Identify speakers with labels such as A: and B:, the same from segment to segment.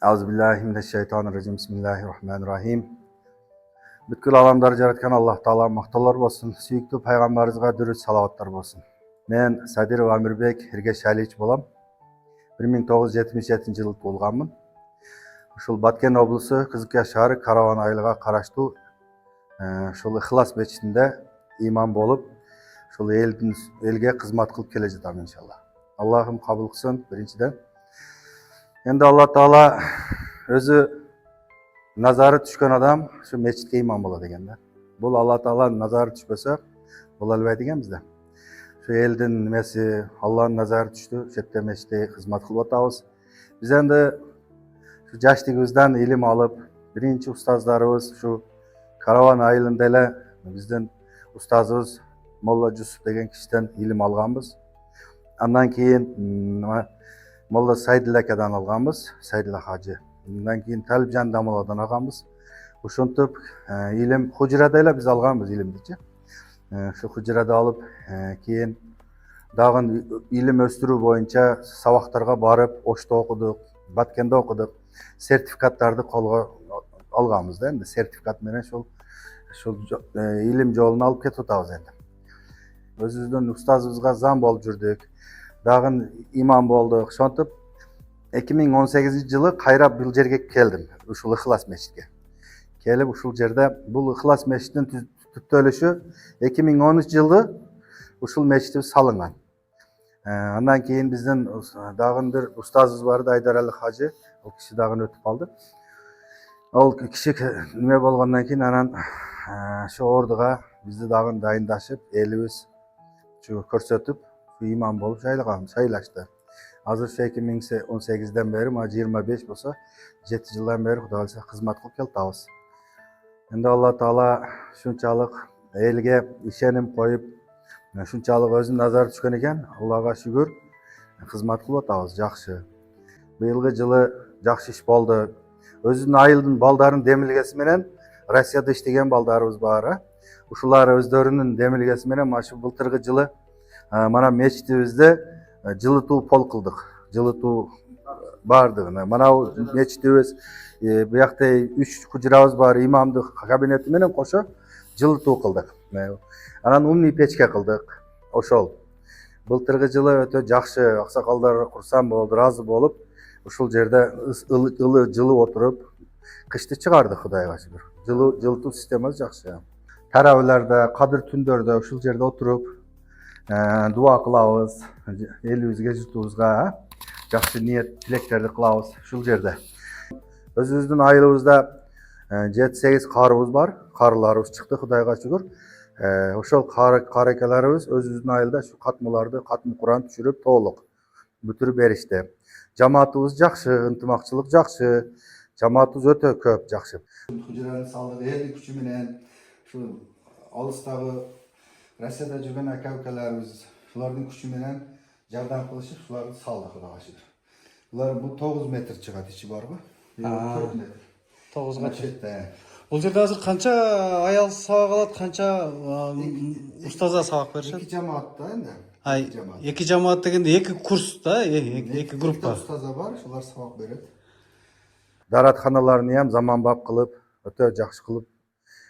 A: Euzubillahimineşşeytanirracim. Bismillahirrahmanirrahim. Бүткүл аламдар жараткан Аллах Таала макталар болсун. Сүйүктүү пайгамбарыбызга дүрүт салаваттар болсун. Мен Садиров Амирбек Эргеш Алиевич болом. 1977 жылы туулганмын. Ушул Баткен облусу Кызыкая шаары Караван айылга караштуу ушул Ихлас мечитинде имам болуп, ушул элге кызмат кылып келе жатам иншалла. Аллахым кабыл кылсын биринчиден. Endi Allah Taala özü nazarı düşkün adam şu meçitke imam болады degende. Бұл Allah Taala nazarı düşpese болалбайт деген bizde. Şu elдің немеси Allah'ın nazarı düştü, şette meçitте kızmat kılıp atабыз. Biz endi şu жаштыгыбыздан ilim alıp, birinci ustazlarımız şu Karavan ayılında ele bizden ustazımız Molla Jusuf деген kişiden ilim alganбыз. Andan keyin Molla Saydilla akadan alganбыз, Saydilla Hacı. Ondan keyin Talibjan Damoladan alganбыз. Ошентип ilim hujrada ele biz alganбыз ilimdiçi. Şu hujrada alıp keyin dagın ilim östürүү boyunca sabaktarga barıp, Oşta okuduk, Batkende okuduk. Sertifikatlardı kolga alganбыз da endi. Sertifikat menen şol ilim jolunu alıp ketip atabыз endi. Özübüzdün ustazыбызга zam bolup жүрдүk. Dagın imam bolduk. Ошентип 2018 жылы кайра бул жерге келдим. Ушул Ихлас мечитке. Келип ушул жерде бул Ихлас мечитинин түптөлүшү 2013 жылы ушул мечит салынган. Андан кийин биздин дагы бир устазыбыз бар да, Айдарали Хажы. Ал киши дагы өтүп калды. Ал киши неме болгондон кийин анан ошо ордуга бизди дагы дайындашып, элибиз көрсөтүп, imam болуп шайлашты. Азыр 2018-ден бери, 25 болсо, 7 жылдан бери Кудай калса кызмат кылып келатабыз. Эndi Алла Таала шунчалык элге ишеним коюп, шунчалык өзүнүн назары түшкөн экен. Аллага шүгүр, кызмат кылып атабыз, жакшы. Быйылгы жылы жакшы иш болду. Өзүнүн айылдын балдарын демилгеси менен Россияда иштеген балдарыбыз бар. Ушулар өздөрүнүн демилгеси менен машы былтыркы жылы mana meçitibizde жылытуу пол кылдык. Жылытуу бардыгына. Mana meçitибиz буякта 3 хужрабыз бар, имамдык кабинети менен кошо жылытуу кылдык. Анан умный печке кылдык. Ошол. Былтыркы жылы өтө жакшы аксакалдар курсам болду, разы болуп, ушул жерде ылы жылы отуруп, кышты чыгардык Кудайга шүгүр. Жылытуу системасы жакшы. Таrawилерде, кадыр түндөрдө ушул жерде отуруп дуа кылабыз, элибизге, журтубузга жакшы ниет, тилектерди кылабыз ушул жерде. Өзүбүздүн айылыбызда 7-8 карыбыз бар, карыларыбыз чыкты Кудайга шүгүр. Ошол каракаларыбыз өзүбүздүн айылда şu катмаларды, катмы Куран түшүрүп толук бүтүрүп беришти. Жамаатыбыз жакшы, ынтымакчылык жакшы, жамаатыбыз өтө көп жакшы. Хужраны салдык элдин күчү менен, şu алыстагы Россияда жүрген aka-ukalarыбыз, шулардын күчү менен жардам кылышып, шуларды салдык Кудайга шүгүр. Булар бу 9 метр чыгат, ичи барбы? 4 метр.
B: 9га чыкты. Бул жерде азыр канча аял сабак алат, канча устазга сабак беришет?
A: 2 жамаатта энди.
B: Эки жамаат дегенде эки курс да, эки группа.
A: Устаза бар, шулар сабак берет. Даратканаларын ham заманбап кылып, өтө жакшы кылып,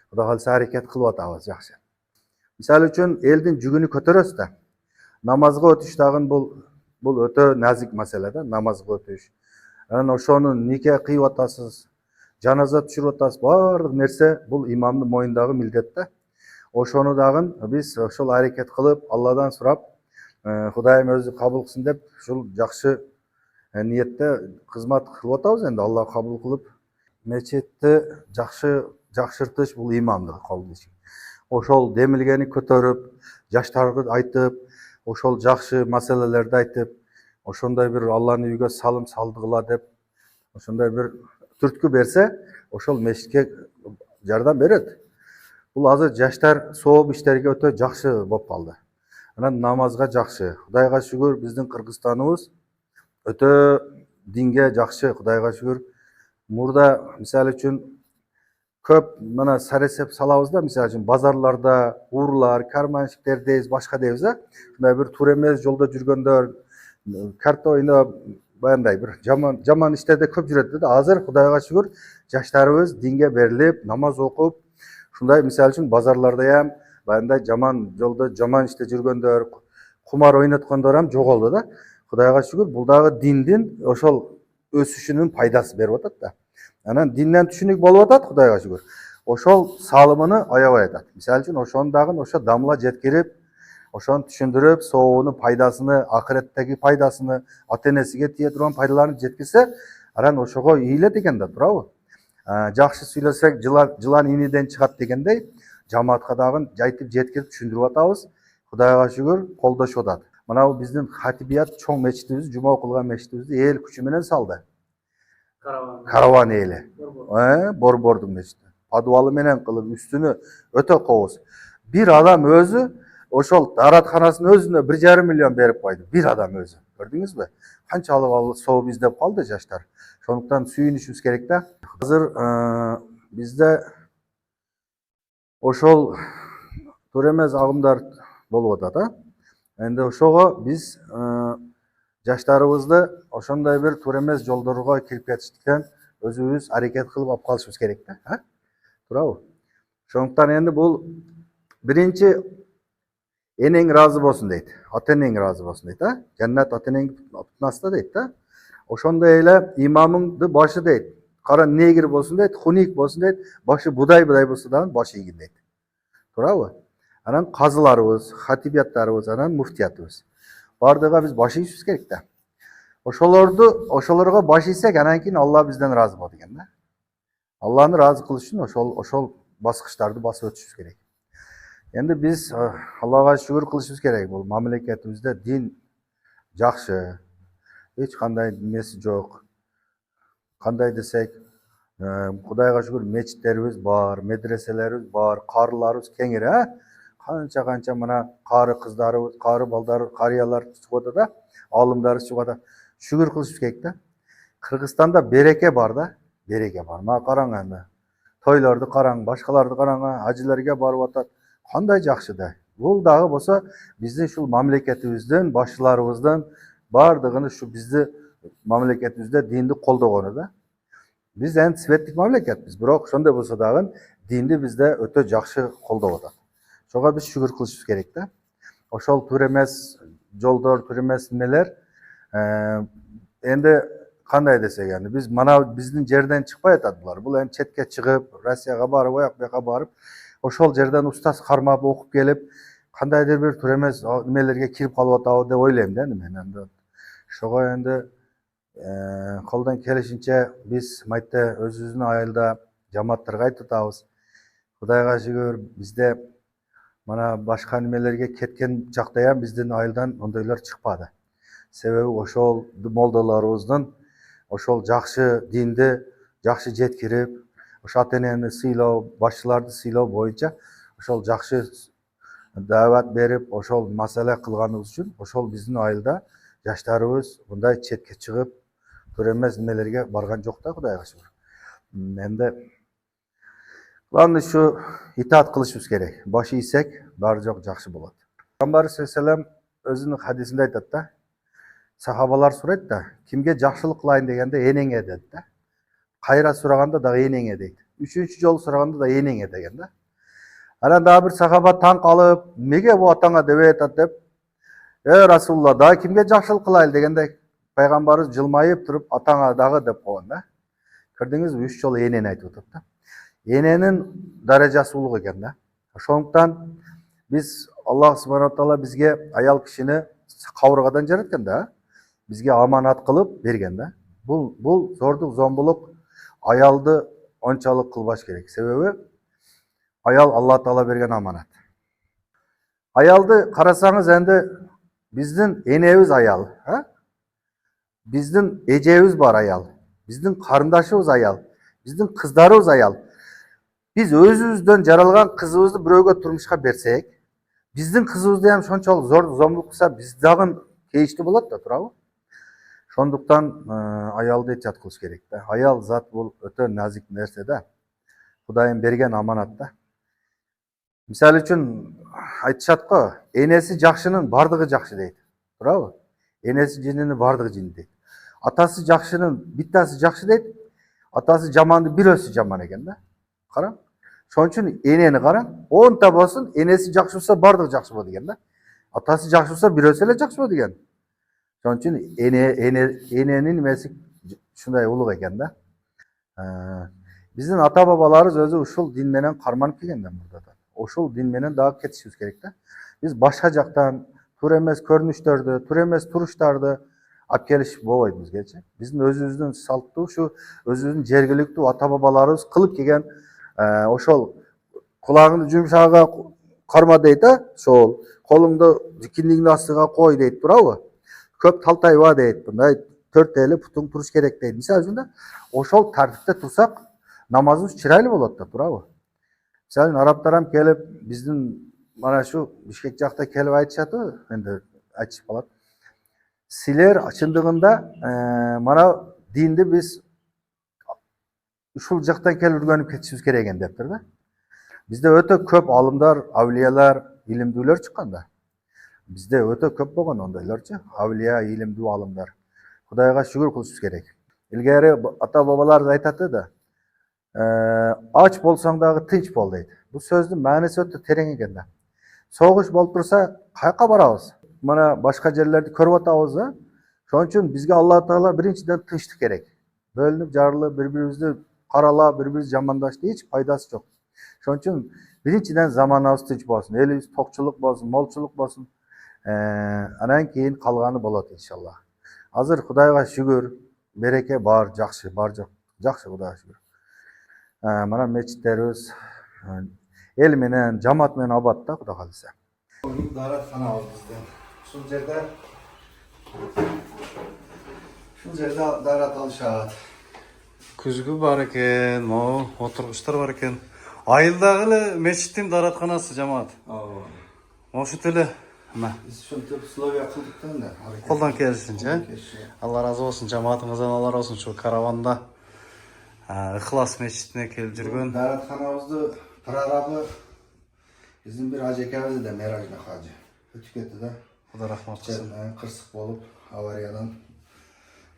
A: Кудай калса аракет кылып атабыз жакшы. Misal üçün elдің жүгіні көтерөбүз да. Намазға өтүш дагы бул өтө назик маселе да, намазға өтүш. Анан ошону нике кыйып атасыз, жаназа түшүрүп атасыз, баардык нерсе бул имамдын мойнундагы милдет да. Ошону дагы биз ошол аракет кылып, Алладан сурап, Кудайым өзү кабыл кылсын деп, ушул жакшы ниетте кызмат кылып атабыз энди. Алла кабыл кылып, мечитти жакшыртыш бул имамдык кабыл. Ошол демилгени көтөрүп, жаштарга айтып, ошол жакшы маселелерди айтып, ошондой бир Алланын үйгө салым салдыгыла деп, ошондой бир түрткү берсе, ошол мечитке жардам берет. Бул азыр жаштар сооп иштерге өтө жакшы болуп калды. Анан намазга жакшы. Кудайга шүгүр, биздин Кыргызстаныбыз өтө динге жакшы, Кудайга шүгүр. Мурда мисалы үчүн көп мына саресеп салабыз да, мисалы үчүн базарларда уурлар, карманщиктердейбиз, башка дейбиз да. Мына бир туура эмес жолдо жүргөндөр, карта ойноп, баягындай бир жаман иштерде көп жүрөт да. Азыр Кудайга шүгүр жаштарыбыз динге берилип, намаз окуп, ушундай мисалы үчүн базарларда ham баягындай жаман жолдо, жаман иште жүргөндөр, кумар ойноткондор ham жоголду да. Кудайга шүгүр, бул дагы диндин ошол өсүшүнүн пайдасы берип атат да. Анан динден түшүнүк болуп атат, Кудайга шүгүр. Ошол салымыны аябай атат. Мисалы үчүн ошону дагы ошо дамла жеткирип, ошону түшүндүрүп, сообунун пайдасыны, акыреттеги пайдасыны, ата энесиге тие турган пайдаларын жеткирсе, анан ошого ийилет экен да, туурабы? Жакшы сүйлөсөк, жылан иниден чыгат дегендей, жамаатка дагы жайтып жеткирип түшүндүрүп атабыз. Кудайга шүгүр, колдошуп атат. Мына бул биздин Хатибият чоң мечитибиз, жума окулган мечитибизди эл күчү менен салды. Караван эли. Борбордун мечити. Подвалы менен кылып, үстүнү өтө кобуз. Бир адам өзү ошол дааратканасын өзүнө 1,5 миллион берип койду. Бир адам өзү. Көрдүңүзбү? Канчалык ал сооп издеп калды жаштар. Ошондуктан сүйүнүшүбүз керек да. Азыр бизде ошол туура эмес агымдар болуп атат, Энди ошого биз жаштарыбызды ошондой бир туура эмес жолдорго кирип кетиштиктен өзүбүз аракет кылып алып калышыбыз керек да, туурабы? Ошондуктан энди бул биринчи энең ыраазы болсун дейт, ата энең ыраазы болсун дейт, Жаннат ата энеңдин астында дейт да. Ошондой эле имамыңды башы дейт. Кара негр болсун дейт, хуник болсун дейт, башы будай болсо дагы башы ийгин дейт. Туурабы? Анан казыларыбыз, хатибияттарыбыз, анан муфтиятыбыз. Бардыга биз баш ийишибиз керек да. Ошолорго баш ийсек, анан кийин Алла бизден ыраазы болот экен да. Алланы ыраазы кылыш үчүн ошол баскычтарды басып өтүшүбүз керек. Енді біз Аллаға шүгүр кылышыбыз керек. Бұл мамлекетибизде дин жакшы, эч кандай немеси жок. Кандай десек, Кудайга шүгүр мечиттерибиз бар, медреселерибиз бар, карыларыбыз кеңири, канча мына кары кыздарыбыз, кары балдар, карыялар чыгып атат да, алымдар чыгып атат. Шүгүр кылышыбыз керек да. Кыргызстанда береке бар да, береке бар. Мына караң эми. Тойлорду караң, башкаларды караң, ажыларга барып атат. Кандай жакшы да. Бул дагы болсо биздин ушул мамлекетибиздин башчыларыбыздын бардыгын ушу бизди мамлекетибизде динди колдогону да. Биз эми светтик мамлекетпиз, бирок ошондой болсо дагы динди бизде өтө жакшы колдоп атат. Ошого биз шүгүр кылышыбыз керек да. Ошол туура эмес жолдор, туура эмес немелер энди кандай десек эми биз мана биздин жерден чыкпай атат булар. Бул эми четке чыгып, Россияга барып, аяк бияка барып, ошол жерден устаз кармап окуп келип, кандайдыр бир туура эмес немелерге кирип калып атабы деп ойлойм да мен энди. Ошого энди колдон келишинче биз майтте өзүбүздүн айылда жамааттарга айтып атабыз. Кудайга шүгүр, бизде мана башка немелерге кеткен жакта ham биздин айылдан ондойлор чыкпады. Себеби ошол молдолорубуздун ошол жакшы динди жакшы жеткирип, ошо ата энени сыйлоо, башчыларды сыйлоо боюнча ошол жакшы даават берип, ошол маселе кылганыбыз үчүн ошол биздин айылда жаштарыбыз мындай четке чыгып, туура эмес немелерге барган жок да, Кудайга шүгүр. Энди главный ушу итаат кылышыбыз керек. Баш ийсек, баары жок жакшы болот. Пайгамбар саллаллаху өзүнүн хадисинде айтат да, сахабалар сурайт да, кимге жакшылык кылайын дегенде энеңе дейт да. Кайра сураганда дагы энеңе дейт. Үчүнчү жолу сураганда да энеңе деген да. Анан дагы бир сахаба таң калып, эмнеге бу атаңа деп атат деп, Расулулла, дагы кимге жакшылык кылайлы дегенде пайгамбарыбыз жылмайып туруп, атаңа дагы деп койгон да. Көрдүңүзбү, 3 жолу энени айтып атат да. Эненин даражасы улук экен да. Ошондуктан биз Аллах субханаху таала бизге аял кишини кабыргадан жараткан да. Бизге аманат кылып берген да. Бул зордук, зомбулук аялды ончалык кылбаш керек. Себеби аял Алла таала берген аманат. Аялды карасаңыз энди биздин энебиз аял, биздин эжебиз бар аял, биздин карындашыбыз аял, биздин кыздарыбыз аял. Биз өзүбүздөн жаралган кызыбызды бирөөгө турмушка берсек, биздин кызыбызды ham ошончолук зор зомбулук кылса, биз дагы кейиштүү болот да, туурабы? Ошондуктан аялды итаат кылыш керек да. Аял зат бул өтө назик нерсе да. Кудайым берген аманат да. Мисалы үчүн айтышат го, энеси жакшынын бардыгы жакшы дейт. Туурабы? Энеси жининин бардыгы жин дейт. Atası жақшының bittasi жақшы дейді, atası жаманды бирөөсү жаман экен да. Караң. Шоң үчүн энени караң, 10та болсун, энеси жакшы болсо бардыгы жакшы болот экен да. Атасы жакшы болсо бирөөсү эле жакшы болот экен. Шоң үчүн эненин немеси ушундай улук экен да. Биздин ата бабаларыбыз өзү ушул дин менен карманып келген да мурдадан. Ошол дин менен дагы кетишибиз керек да. Биз башка жактан туура эмес көрүнүштөрдү, туура эмес туруштарды алып келиш болбойт бизгечи. Биздин өзүбүздүн салттуу, ушу өзүбүздүн жергиликтүү ата бабаларыбыз кылып келген ошол кулагыңды жумшагыга карма дейт да, ошол колуңду киндигиңдин астыга кой дейт, туурабы? Көп талтайба дейт, мындай 4 эле путуң туруш керек дейт. Мисалы үчүн да, ошол тартипте турсак, намазыбыз чырайлуу болот да, туурабы? Мисалы арабтар келип, биздин мана шу Бишкек жакта келип айтышат, энди айтышып калат. Силер чындыгында мана динди биз ушул жактан келип үргөнүп кетишибиз керек экен дептир да. Бизде өтө көп алымдар, авлиялар, илимдүүлөр чыккан да. Бизде өтө көп болгон ондойлорчу, авлия, илимдүү алымдар. Кудайга шүгүр кылышыбыз керек. Илгери ата бабаларыбыз айтат да, ач болсоң дагы тынч бол дейт. Бул сөздүн мааниси өтө терең экен да. Согуш болуп турса, каяка барабыз? Мына башка жерлерди көрүп атабыз да. Шоң үчүн бизге Алла Таала биринчиден тынчтык керек. Бөлүнүп, жарылып, бири-бирибизди каралап, бири-бирибизди жамандашты эч пайдасы жок. Шоң үчүн биринчиден заманыбыз тынч болсун, элибиз токчулук болсун, молчулук болсун. Анан кийин калганы болот иншалла. Азыр Кудайга шүгүр, береке бар, жакшы, бар жок. Жакшы Кудайга шүгүр. Мына мечиттерибиз эл менен, жамаат менен абат да, Кудай кааласа. Дааратканабыз бизде. Ушул жерде даарат алышат.
B: Күзгү бар экен, могу отургучтар бар экен. Айылдагы эле мечиттин дааратканасы жамаат.
A: Ооба.
B: Ошентип эле мына
A: Биз ушинтип условия кылдык да энди.
B: колдон келишинче. Алла разы болсун, жамаатыңыздан Алла разы болсун. Ушул караванда Ыхлас мечитине келип жүргөн.
A: Дааратканабызды прорабы биздин бир ажекебиз да Меражда хажы. Өтүп кетти да.
B: Кудай рахмат кылсын.
A: Кырсык болуп авариядан.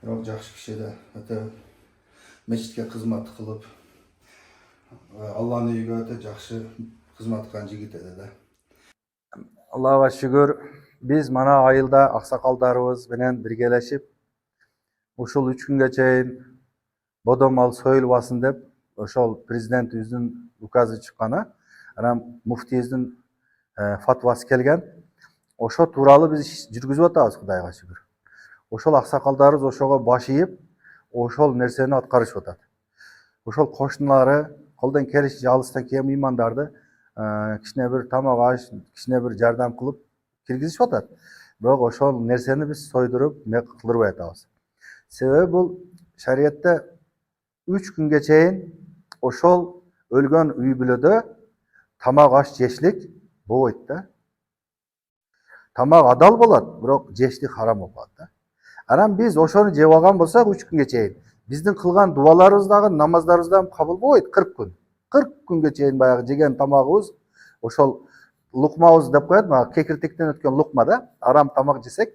A: Бирок жакшы киши да өтө мечитке кызмат кылып, Алланын үйгө өтө жакшы кызмат кылган жигит эди да. Аллага шүгүр, биз мана айылда аксакалдарыбыз менен биргелешип, ушул 3 күнгө чейин бодомал союлбасын деп, ошол президентибиздин указы чыккан, анан муфтийибиздин фатвасы келген. Ошо тууралуу биз жүргүзүп атабыз, Кудайга шүгүр. Ошол аксакалдарыбыз ошого баш ийип, ошол нерсени аткарышып атат. Ошол кошуналары колдон келишинче алыстан келген мыймандарды кичине бир тамак аш, кичине бир жардам кылып киргизишип атат. Бирок ошол нерсени биз сойдуруп, кылдырбай атабыз. Себеби бул шариятта 3 күнгө чейин ошол өлгөн үй бүлөдө тамак аш жешлик болбойт да. Тамак адал болот, бирок жештик харам болуп калат да. Анан биз ошону жеп алган болсок 3 күнгө чейин биздин кылган дубаларыбыз дагы, намаздарыбыз дагы кабыл болбойт 40 күн. 40 күнгө чейин баягы жеген тамагыбыз, ошол лукмабыз деп коет, мага кекиртиктен өткөн лукма да, арам тамак жесек,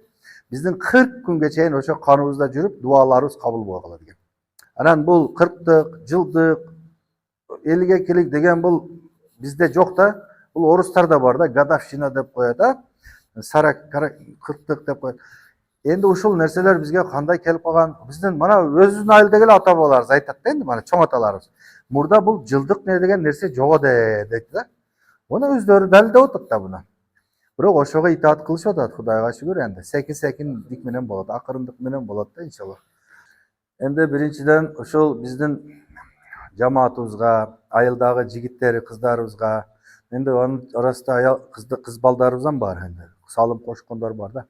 A: биздин 40 күнгө чейин ошо каныбызда жүрүп, дуаларыбыз кабыл боло калат экен. Анан бул 40тык, жылдык, 50-килик деген бул бизде жок да. Бул орустарда бар да, гадавшина деп коет да. 40тык деп коет. Энди ушул нерселер бизге кандай келип калган? Биздин мана өзүбүздүн айылдагы эле ата бабаларыбыз айтат да, энди мана чоң аталарыбыз. Мурда бул жылдык не деген нерсе жок дейт да. Муну өздөрү далилдеп атат да буну. Бирок ошого итаат кылышып атат, Кудайга шүгүр энди. Секин-секиндик менен болот, акырындык менен болот да иншалла. Энди биринчиден ушул биздин жамаатыбызга, айылдагы жигиттери, кыздарыбызга, энди анын арасында кыз балдарыбыздан бар энди. Салым кошкондор бар да.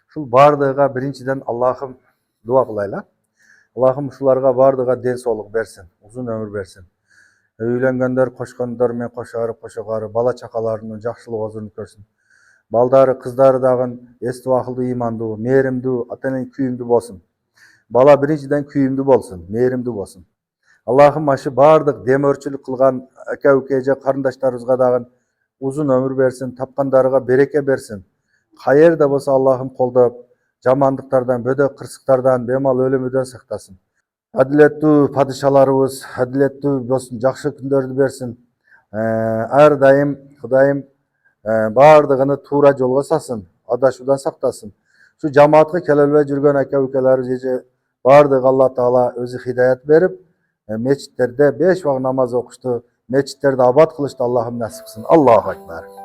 A: Ушул бардыгыга биринчиден Аллахым дуа кылайлы. Аллахым ушуларга бардыгыга ден соолук берсин, узун өмүр берсин. Үйлөнгөндөр кошкондор менен кошогары, бала чакаларынын жакшылык озун көрсүн. Балдары, кыздары дагы эстүү, акылдуу, ыймандуу, мээримдүү, ата-энеге күйүмдүү болсун. Бала биринчиден күйүмдүү болсун, мээримдүү болсун. Аллахым ашы бардык демөөрчүлүк кылган ака-уке же карындаштарыбызга дагы узун өмүр берсин, тапкандарыга береке берсин. Каерде болсо Аллахым колдоп, жамандыктардан, бөдөк кырсыктардан, бемал өлүмүдөн сактасын. Адилеттүү падышаларыбыз, адилеттүү болсун, жакшы күндөрдү берсин. Ар дайым Кудайым баардыгыны туура жолго салсын, адашуудан сактасын. Şu жамаатка келе албай жүргөн ака укаларыбыз эже баардыгы Алла Таала өзү хидаят берип, мечиттерде 5 вак намаз окушту, мечиттерди абад кылышты Аллахым насип кылсын. Аллаху акбар.